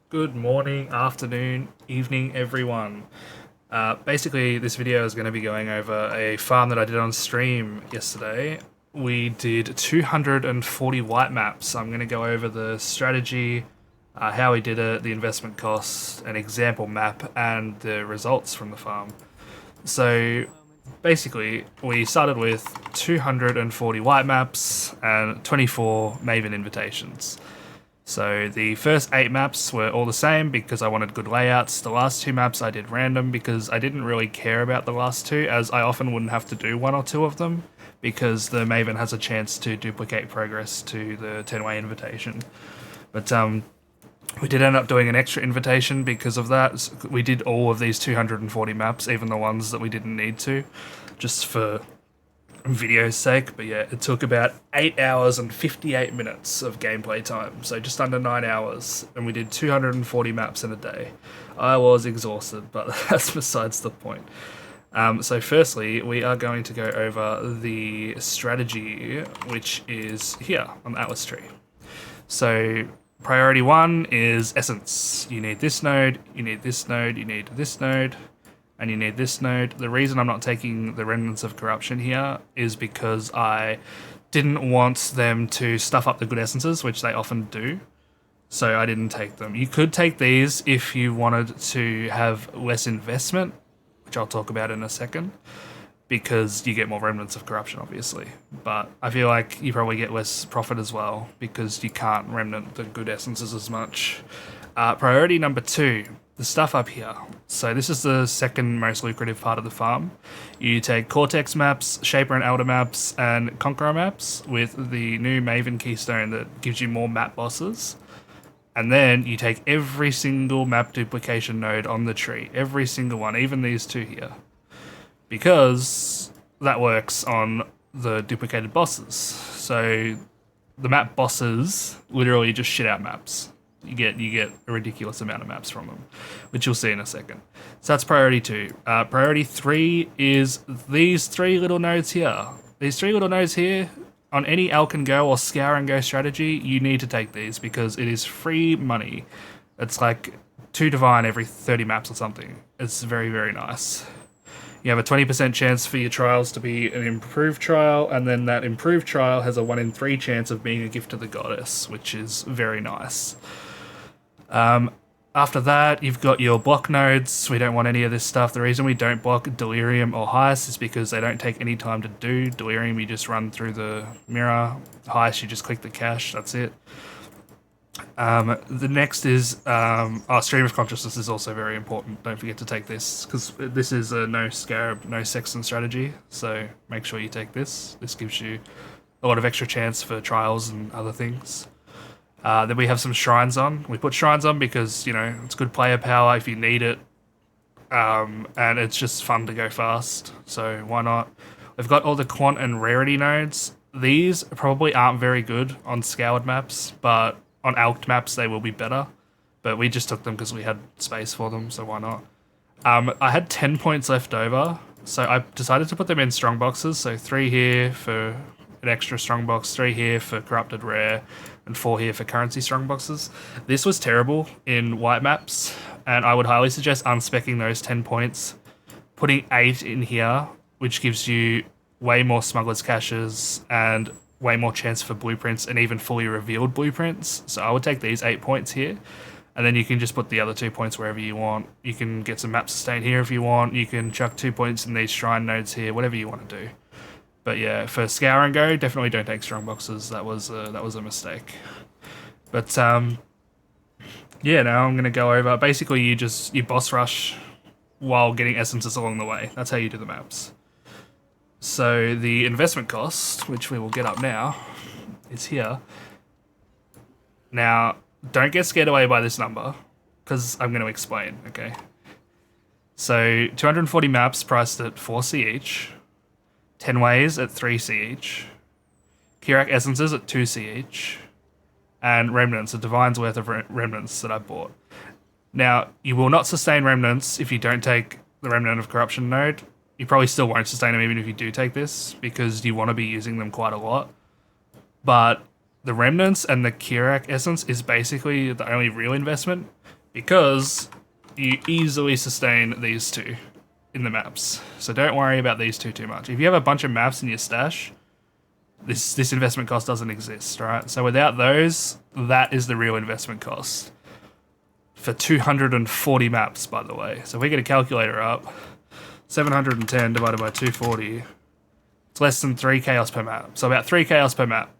Good morning, afternoon, evening, everyone. Basically, this video is going to be going over a farm that I did on stream yesterday. We did 240 white maps. I'm going to go over the strategy, how we did it, the investment costs, an example map, and the results from the farm. So, basically, we started with 240 white maps and 24 Maven invitations. So the first 8 maps were all the same because I wanted good layouts. The last 2 maps I did random because I didn't really care about the last 2, as I often wouldn't have to do 1 or 2 of them because the Maven has a chance to duplicate progress to the 10-way invitation. But we did end up doing an extra invitation because of that. We did all of these 240 maps, even the ones that we didn't need to, just for video's sake. But yeah, it took about 8 hours and 58 minutes of gameplay time, so just under 9 hours, and we did 240 maps in a day. I was exhausted, but that's besides the point. So firstly, we are going to go over the strategy, which is here on the Atlas tree. So priority 1 is essence. You need this node, you need this node, you need this node, and you need this node. The reason I'm not taking the remnants of corruption here is because I didn't want them to stuff up the good essences, which they often do. So I didn't take them. You could take these if you wanted to have less investment, which I'll talk about in a second, because you get more remnants of corruption, obviously. But I feel like you probably get less profit as well because you can't remnant the good essences as much. Priority number 2. The stuff up here. So this is the second most lucrative part of the farm. You take Cortex maps, Shaper and Elder maps, and Conqueror maps with the new Maven keystone that gives you more map bosses. And then you take every single map duplication node on the tree. Every single one, even these 2 here. Because that works on the duplicated bosses. So the map bosses literally just shit out maps. You get a ridiculous amount of maps from them, which you'll see in a second. So that's priority 2. Priority 3 is these 3 little nodes here. These 3 little nodes here, on any Elk and Go or Scour and Go strategy, you need to take these because it is free money. It's like 2 divine every 30 maps or something. It's very, very nice. You have a 20% chance for your trials to be an improved trial, and then that improved trial has a 1 in 3 chance of being a gift to the goddess, which is very nice. After that, you've got your block nodes. We don't want any of this stuff. The reason we don't block Delirium or Heist is because they don't take any time to do. Delirium, you just run through the mirror. Heist, you just click the cache. That's it. The next is Stream of Consciousness is also very important. Don't forget to take this because this is a no Scarab, no Sexton strategy. So make sure you take this. This gives you a lot of extra chance for trials and other things. Then we have some shrines on. We put shrines on because, you know, it's good player power if you need it. And it's just fun to go fast. So why not? We've got all the quant and rarity nodes. These probably aren't very good on scoured maps, but on alked maps they will be better. But we just took them because we had space for them, so why not? I had 10 points left over, so I decided to put them in strong boxes. So 3 here for an extra strong box, 3 here for corrupted rare, and 4 here for currency strong boxes. This was terrible in white maps, and I would highly suggest unspecking those 10 points, putting 8 in here, which gives you way more smugglers caches and way more chance for blueprints and even fully revealed blueprints. So I would take these 8 points here, and then you can just put the other 2 points wherever you want. You can get some map sustain here if you want. You can chuck 2 points in these shrine nodes here, whatever you want to do. But yeah, for Scour and Go, definitely don't take strong boxes. That was a mistake. But yeah, now I'm gonna go over. Basically, you boss rush while getting essences along the way. That's how you do the maps. So the investment cost, which we will get up now, is here. Now, don't get scared away by this number, because I'm going to explain. Okay. So 240 maps priced at 4C each. 10 ways at 3C each, Kirak essences at 2C each, and remnants, a divine's worth of remnants that I bought. Now, you will not sustain remnants if you don't take the remnant of corruption node. You probably still won't sustain them even if you do take this, because you want to be using them quite a lot. But the remnants and the Kirak essence is basically the only real investment, because you easily sustain these two in the maps. So don't worry about these two too much. If you have a bunch of maps in your stash, this investment cost doesn't exist, right? So without those, that is the real investment cost. For 240 maps, by the way. So if we get a calculator up, 710 divided by 240, it's less than 3 chaos per map. So about 3 chaos per map.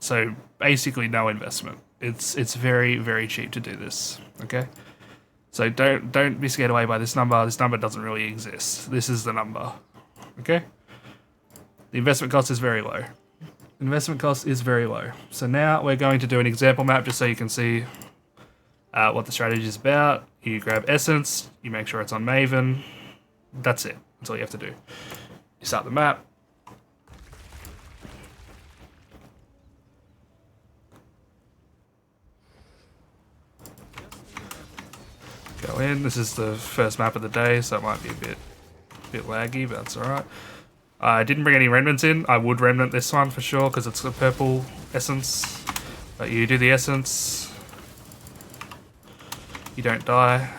So basically no investment. It's very, very cheap to do this, okay? So don't be scared away by this number. This number doesn't really exist. This is the number, okay? The investment cost is very low. Investment cost is very low. So now we're going to do an example map just so you can see what the strategy is about. You grab Essence, you make sure it's on Maven. That's it. That's all you have to do. You start the map. Go in. This is the first map of the day, so it might be a bit laggy, but that's alright. I didn't bring any remnants in. I would remnant this one for sure because it's a purple essence. But you do the essence. You don't die.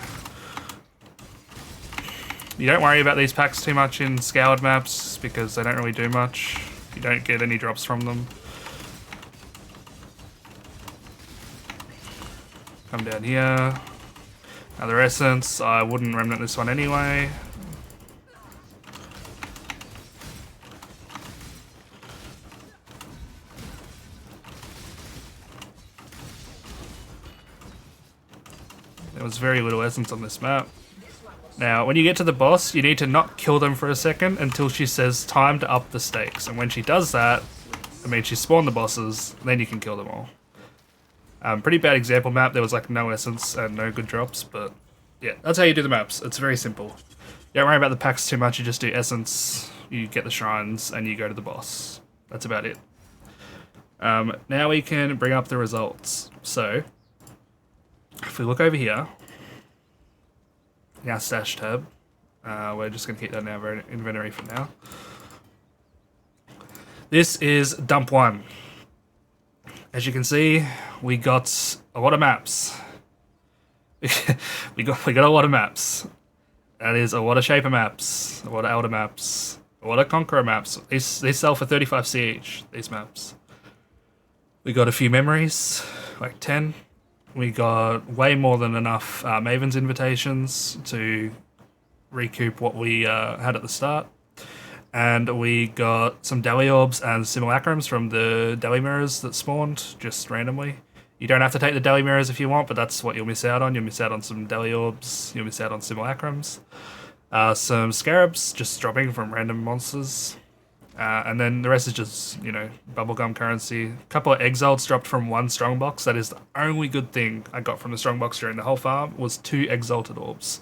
You don't worry about these packs too much in scoured maps because they don't really do much. You don't get any drops from them. Come down here. Another essence. I wouldn't remnant this one anyway. There was very little essence on this map. Now, when you get to the boss, you need to not kill them for a second until she says time to up the stakes. And when she does that, I mean, she spawned the bosses, then you can kill them all. Pretty bad example map. There was like no essence and no good drops, but yeah, that's how you do the maps. It's very simple. You don't worry about the packs too much. You just do essence, you get the shrines, and you go to the boss. That's about it. Now we can bring up the results. So, if we look over here, in our stash tab, we're just going to keep that in our inventory for now. This is dump 1. As you can see, we got a lot of maps. we got a lot of maps. That is a lot of Shaper maps, a lot of Elder maps, a lot of Conqueror maps. These sell for 35C each, these maps. We got a few memories, like 10. We got way more than enough Maven's invitations to recoup what we had at the start. And we got some Deli Orbs and Simulacrums from the Deli Mirrors that spawned just randomly. You don't have to take the Deli Mirrors if you want, but that's what you'll miss out on. You'll miss out on some Deli Orbs, you'll miss out on Simulacrums. Some Scarabs just dropping from random monsters. And then the rest is just, you know, bubblegum currency. A couple of Exalts dropped from one Strongbox. That is the only good thing I got from the Strongbox during the whole farm, was 2 Exalted Orbs.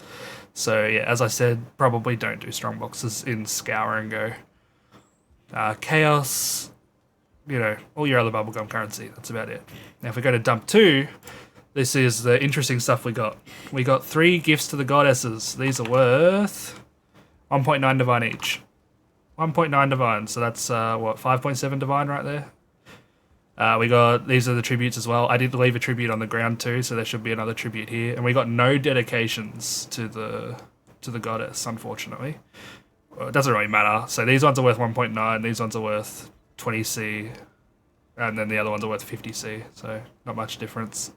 So yeah, as I said, probably don't do Strongboxes in Scour and Go. Chaos, you know, all your other bubblegum currency, that's about it. Now if we go to dump 2, this is the interesting stuff we got. We got 3 gifts to the goddesses. These are worth 1.9 divine each. 1.9 divine, so that's what, 5.7 divine right there. We got, these are the tributes as well. I did leave a tribute on the ground too, so there should be another tribute here. And we got no dedications to the goddess, unfortunately. Well, it doesn't really matter. So these ones are worth 1.9, these ones are worth 20C, and then the other ones are worth 50C, so not much difference.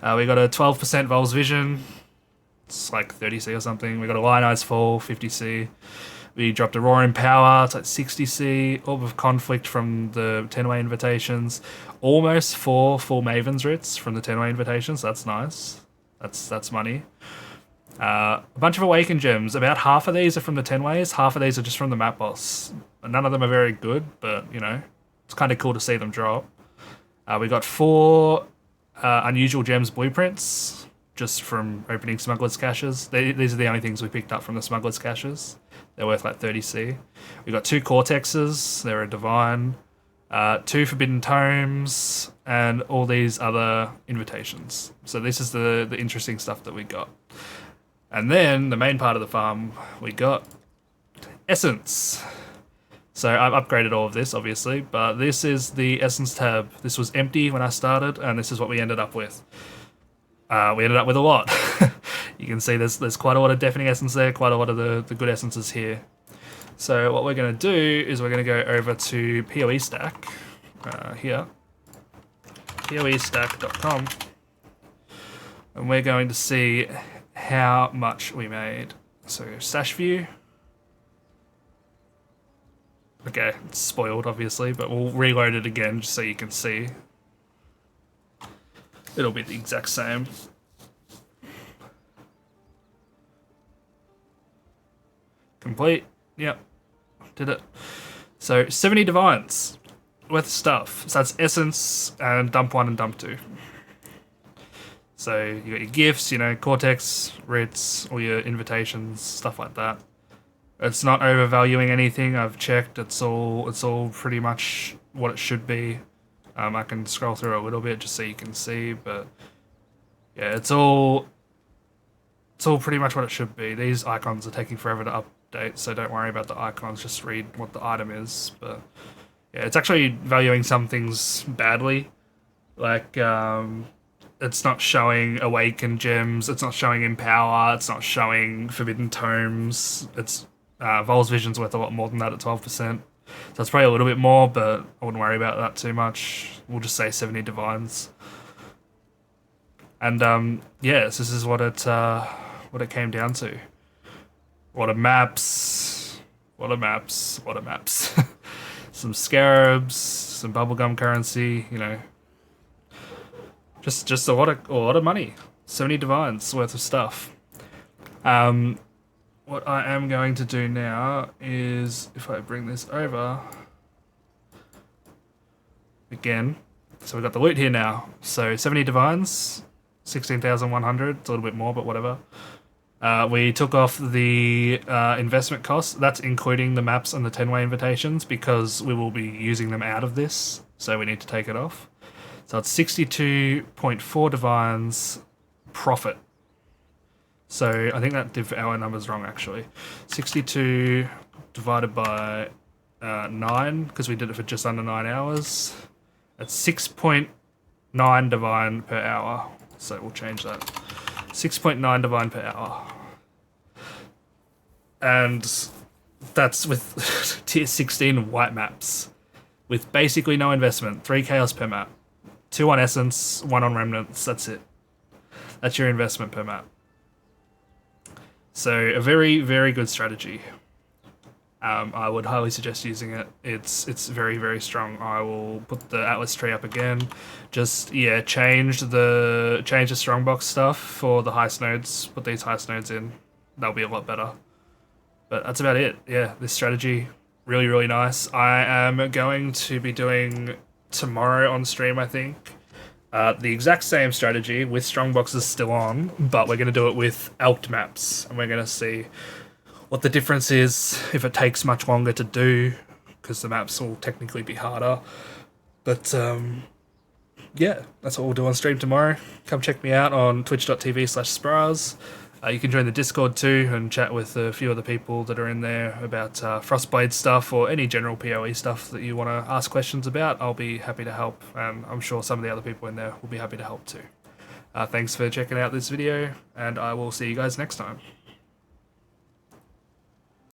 We got a 12% Vol's Vision, it's like 30C or something. We got a Lionized Fall, 50C. We dropped a Roaring Power, it's like 60C, Orb of Conflict from the 10-way invitations, almost 4 full Maven's Writs from the 10-way invitations, that's nice. That's money. A bunch of Awakened Gems, about half of these are from the 10-ways, half of these are just from the map boss. None of them are very good, but, you know, it's kind of cool to see them drop. We got 4 Unusual Gems Blueprints, just from opening Smuggler's Caches. These are the only things we picked up from the Smuggler's Caches. They're worth like 30C. We got 2 Cortexes, they're a divine, 2 Forbidden Tomes, and all these other invitations. So this is the interesting stuff that we got. And then the main part of the farm, we got Essence. So I've upgraded all of this, obviously, but this is the Essence tab. This was empty when I started, and this is what we ended up with. We ended up with a lot. You can see there's quite a lot of deafening essence there, quite a lot of the good essences here. So what we're going to do is we're going to go over to PoE Stack here, poestack.com, and we're going to see how much we made. So stash view. Okay, it's spoiled obviously, but we'll reload it again just so you can see. It'll be the exact same. Complete. Yep. Did it. So 70 divines worth of stuff. So that's essence and dump 1 and dump 2. So you got your gifts, you know, Cortex, Ritz, all your invitations, stuff like that. It's not overvaluing anything. I've checked. It's all pretty much what it should be. I can scroll through a little bit just so you can see, but yeah, it's all pretty much what it should be. These icons are taking forever to update, so don't worry about the icons. Just read what the item is. But yeah, it's actually valuing some things badly, like it's not showing Awakened Gems, it's not showing Empower, it's not showing Forbidden Tomes. It's Vol's Vision's worth a lot more than that at 12%. So it's probably a little bit more, but I wouldn't worry about that too much. We'll just say 70 divines. And yes, this is what it came down to. What are maps? What are maps? What are maps? Some scarabs, some bubblegum currency, you know. Just a lot of money. 70 divines worth of stuff. What I am going to do now is, if I bring this over again, so we've got the loot here now. So 70 divines, 16,100. It's a little bit more, but whatever. We took off the investment costs. That's including the maps and the 10-way invitations because we will be using them out of this. So we need to take it off. So it's 62.4 divines profit. So I think that div hour number's wrong actually. 62 divided by 9, because we did it for just under 9 hours. That's 6.9 divine per hour. So we'll change that. 6.9 divine per hour. And that's with tier 16 white maps. With basically no investment. 3 chaos per map. 2 on essence, 1 on remnants. That's it. That's your investment per map. So a very, very good strategy. I would highly suggest using it. It's very, very strong. I will put the Atlas tree up again. Just change the strongbox stuff for the heist nodes. Put these heist nodes in. That'll be a lot better. But that's about it. Yeah, this strategy, really, really nice. I am going to be doing tomorrow on stream, I think. The exact same strategy with strongboxes still on, but we're going to do it with alked maps, and we're going to see what the difference is, if it takes much longer to do, because the maps will technically be harder. But yeah, that's what we'll do on stream tomorrow. Come check me out on twitch.tv/Spraahz. You can join the Discord too and chat with a few other people that are in there about Frostblade stuff or any general PoE stuff that you want to ask questions about. I'll be happy to help, and I'm sure some of the other people in there will be happy to help too. Thanks for checking out this video, and I will see you guys next time.